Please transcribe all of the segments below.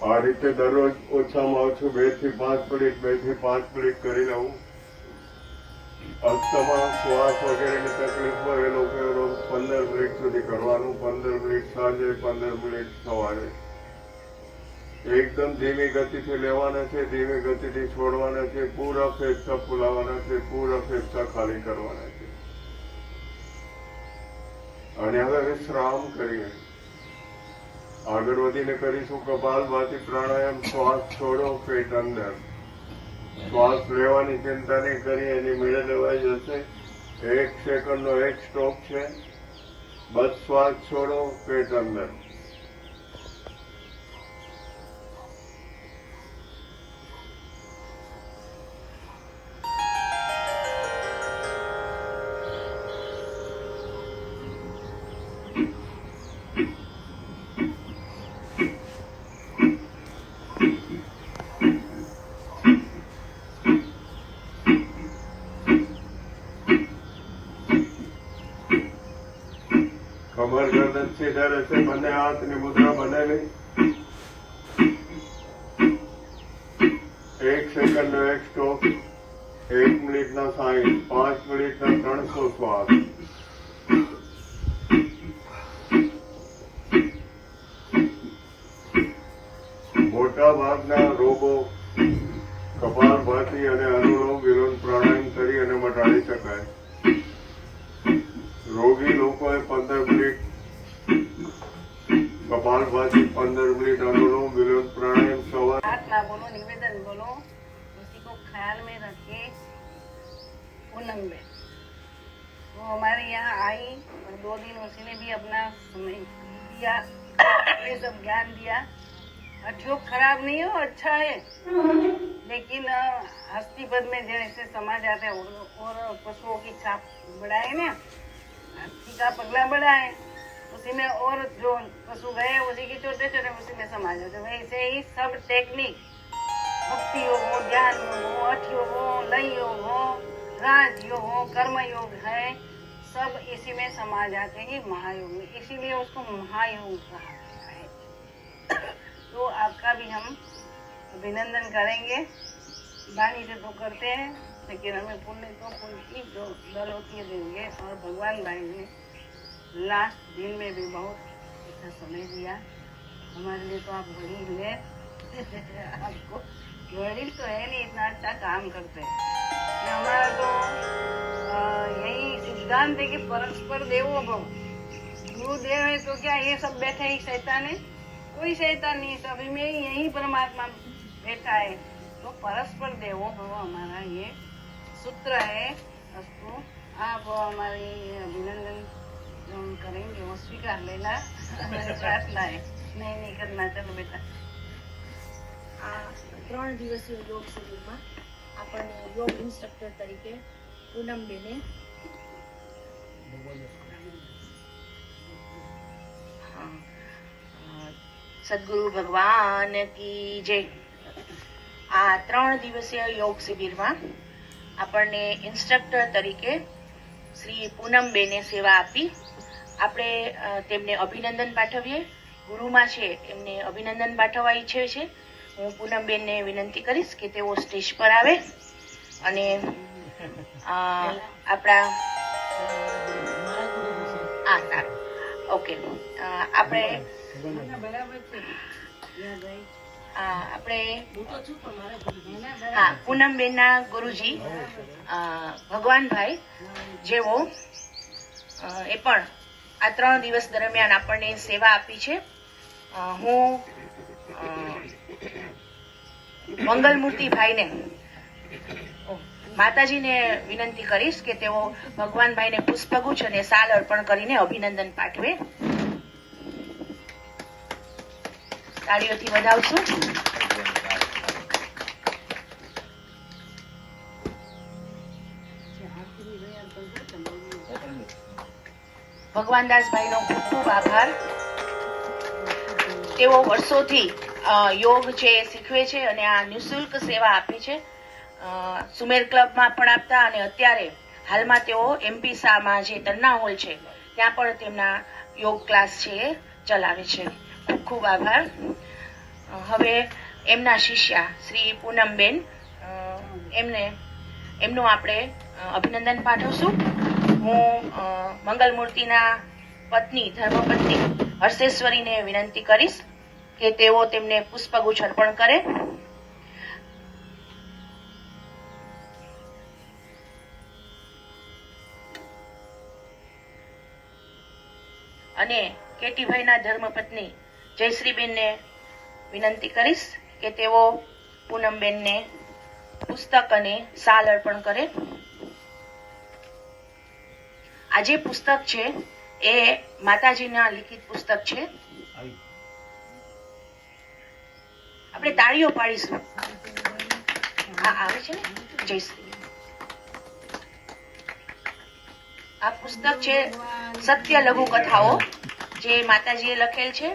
આ રીતે દરરોજ ઓછામાં ઓછું 2 થી 5 મિનિટ 2 થી 5 મિનિટ કરી લઉં. અસ્થમા શ્વાસ વગેરેની તકલીફ હોય એ લોકો રોજ 15 મિનિટ સુધી કરવાનું. 15 મિનિટ સાંજે, 15 મિનિટ સવારે. એકદમ ધીમી ગતિથી લેવાના છે, ધીમી ગતિથી છોડવાના છે. પૂરા ફેફસા ફૂલાવાના છે, પૂરા ફેફસા ખાલી કરવાના છે. અને હવે વિશ્રામ કરીએ. આગળ વધીને કરીશું કપાલભાતી પ્રાણાયામ. શ્વાસ છોડો, પેટ અંદર. શ્વાસ લેવાની ચિંતા નહીં કરી, એની મેળે લેવાઈ જશે. 1 સેકન્ડનો 1 સ્ટોપ છે. બસ શ્વાસ છોડો, પેટ અંદર. કમર ગરદન સીધા રહેશે. બંને હાથની મુદ્રા બનાવી. 1 સેકન્ડનો 1 સ્ટોપ. 1 મિનિટના 60, 5 મિનિટના 300 શ્વાસ. મોટા ભાગના રોગો કપાલભાતી અને અનુલોમ વિલોમ પ્રાણાયામ કરી અને મટાડી શકાય. રોગી લોકોએ 15 મિનિટ कपालभाती, 15 मिनट अनुलोम विलोम प्राणायाम सवार। आत्मा बोलो, निवेदन बोलो, उसी को ख्याल में रखे। पूनम बेन वो हमारे यहाँ आई और 2 दिन उसी ने भी अपना समय दिया, ये सब ज्ञान दिया। जो खराब नहीं हो, अच्छा है, लेकिन हस्तीपद में जैसे समा जाते हैं और पशुओं की छाप बढ़ाए ना, हाथी का पगला बड़ा है, उसी में और जो पशु गए उसी के छोटे छोटे उसी में समा जाते। वैसे ही सब टेक्निक, भक्ति योग हो, ध्यान योग हो, हठ योग हो, लय योग हो, राज योग हो, कर्म योग है, सब इसी में समा जाते हैं महायोग में। इसीलिए उसको महायोग कहा गया है। तो आपका भी हम अभिनंदन करेंगे। वाणी से तो करते हैं, लेकिन हमें पुण्य तो पुण्य की जो दल होती है देंगे। और भगवान भाई ने लास्ट दिन में भी बहुत अच्छा समय दिया हमारे लिए। तो आप वड़ील है आपको वड़ील तो है नहीं, इतना अच्छा काम करते हैं। हमारा तो यही सिद्धांत है कि परस्पर देवो भव। गुरुदेव है तो क्या ये सब बैठे ही शैतान है? कोई शैतान नहीं, सभी में यही परमात्मा बैठा है। तो परस्पर देवो भव हमारा ये सूत्र है। अस्तु, आप हमारी अभिनंदन जो हम करेंगे वो स्वीकार लेना, हमारी प्रार्थना है। नहीं करना, चलो बेटा। 3 દિવસીય યોગ શિબિરમાં આપણને યોગ ઇન્સ્ટ્રક્ટર તરીકે પૂનમબેને સદગુરુ ભગવાન કી જય। આ 3 દિવસીય યોગ શિબિરમાં આપણને ઇન્સ્ટ્રક્ટર તરીકે શ્રી પૂનમબેને સેવા આપી। આપણે તેમને અભિનંદન પાઠવીએ। ગુરુમાં છે એમને અભિનંદન પાઠવવા ઈચ્છે છે। હું પૂનમબેનને વિનંતી કરીશ કે તેઓ સ્ટેજ પર આવે અને આપણા સારું, ઓકે, આપણે પૂનમબેનના ગુરુજી ભગવાનભાઈ જેઓ એ પણ આ 3 દિવસ દરમિયાન આપણને સેવા આપી છે। હું મંગલમૂર્તિભાઈને માતાજીને વિનંતી કરીશ કે તેઓ ભગવાનભાઈને પુષ્પગુચ્છ અને શાલ અર્પણ કરીને અભિનંદન પાઠવે। તાળીઓથી વધાવશું। ભગવાનદાસભાઈનો ખૂબ ખૂબ આભાર। તેઓ વર્ષોથી યોગ છે શીખવે છે અને આ નિઃશુલ્ક સેવા આપે છે। સુમેર ક્લબમાં પણ આપતા અને અત્યારે હાલમાં તેઓ એમપી શાહમાં જે તન્ના હોલ છે ત્યાં પણ તેમના યોગ ક્લાસ છે ચલાવે છે। ખૂબ ખૂબ આભાર। હવે એમના શિષ્યા શ્રી પૂનમબેન એમનું આપણે અભિનંદન પાઠવશું. હું મંગલમૂર્તિના પત્ની ધર્મપત્ની હર્ષેશ્વરીને વિનંતી કરીશ કે તેઓ તેમને પુષ્પગુચ્છ અર્પણ કરે. અને કેટીભાઈના ધર્મપત્ની જયશ્રીબેનને વિનંતી કરીશ કે તેઓ પૂનમબેનને પુસ્તક અને શાલ અર્પણ કરે. આ જે પુસ્તક છે એ માતાજીના લિખિત પુસ્તક છે. આપણે તાળીઓ પાડીશું. હા, આવે છે ને જયશ્રી. આ પુસ્તક છે સત્ય લઘુ કથાઓ, જે માતાજીએ લખેલ છે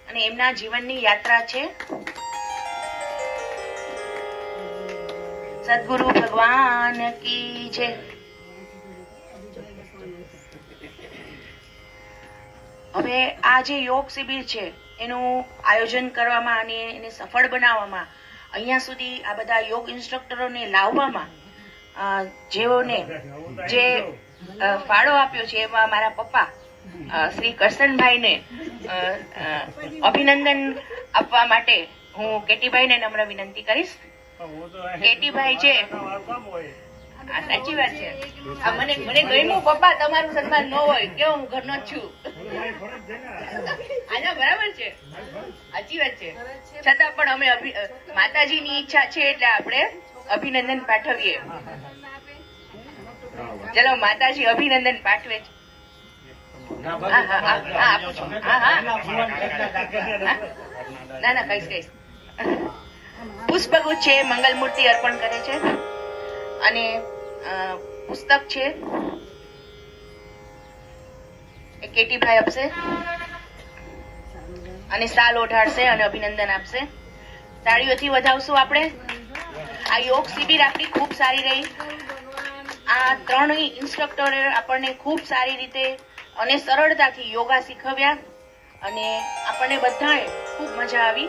અને એમના જીવનની યાત્રા છે. સદગુરુ ભગવાન કી જય. હવે આ જે યોગ શિબિર છે એનું આયોજન કરવામાં અને એને સફળ બનાવવામાં, અહીંયા સુધી આ બધા યોગ ઇન્સ્ટ્રક્ટરોને લાવવામાં જેઓને જે ફાળો આપ્યો છે એમાં મારા પપ્પા શ્રી કરશનભાઈને અભિનંદન આપવા માટે હું કેટીભાઈને નમ્ર વિનંતી કરીશ. કેટીભાઈ છે, આ સાચી વાત છે. આ મને ગમ્યું પપ્પા, તમારું સન્માન ન હોય કે હું ઘરનો જ છું. આના બરાબર છે, સાચી વાત છે. છતાં પણ અમે માતાજીની ઈચ્છા છે એટલે આપણે અભિનંદન પાઠવીએ. ચલો, માતાજી અભિનંદન પાઠવે છે. આપું છું. ના કહીશ. પુષ્પગુચ્છ છે, મંગલમૂર્તિ અર્પણ કરે છે અને પુસ્તક છે એ કેટીભાઈ આપશે અને શાલ ઓઢાડશે અને અભિનંદન આપશે. તાળીઓથી વધાવશું આપણે. આ યોગ શિબિર આપણી ખૂબ સારી રહી. આ 3 ઇન્સ્ટ્રક્ટરે આપણને ખૂબ સારી રીતે અને સરળતાથી યોગા શીખવ્યા અને આપણને બધાએ ખૂબ મજા આવી.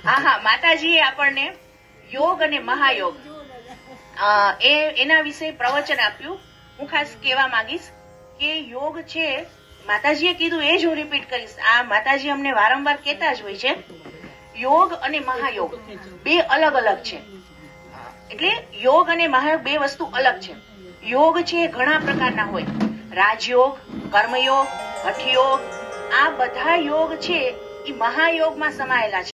હા, માતાજીએ આપણને યોગ અને મહાયોગ એના વિશે પ્રવચન આપ્યું. હું ખાસ કહેવા માંગીશ કે યોગ છે, માતાજીએ કીધું એ જ હું રિપીટ કરીશ. આ માતાજી અમને વારંવાર કહેતા જ હોય છે, યોગ અને મહાયોગ બે અલગ અલગ છે. એટલે યોગ અને મહાયોગ બે વસ્તુ અલગ છે. યોગ છે ઘણા પ્રકારના હોય, રાજયોગ, કર્મયોગ, હઠયોગ. આ બધા યોગ છે એ મહાયોગમાં સમાયેલા છે.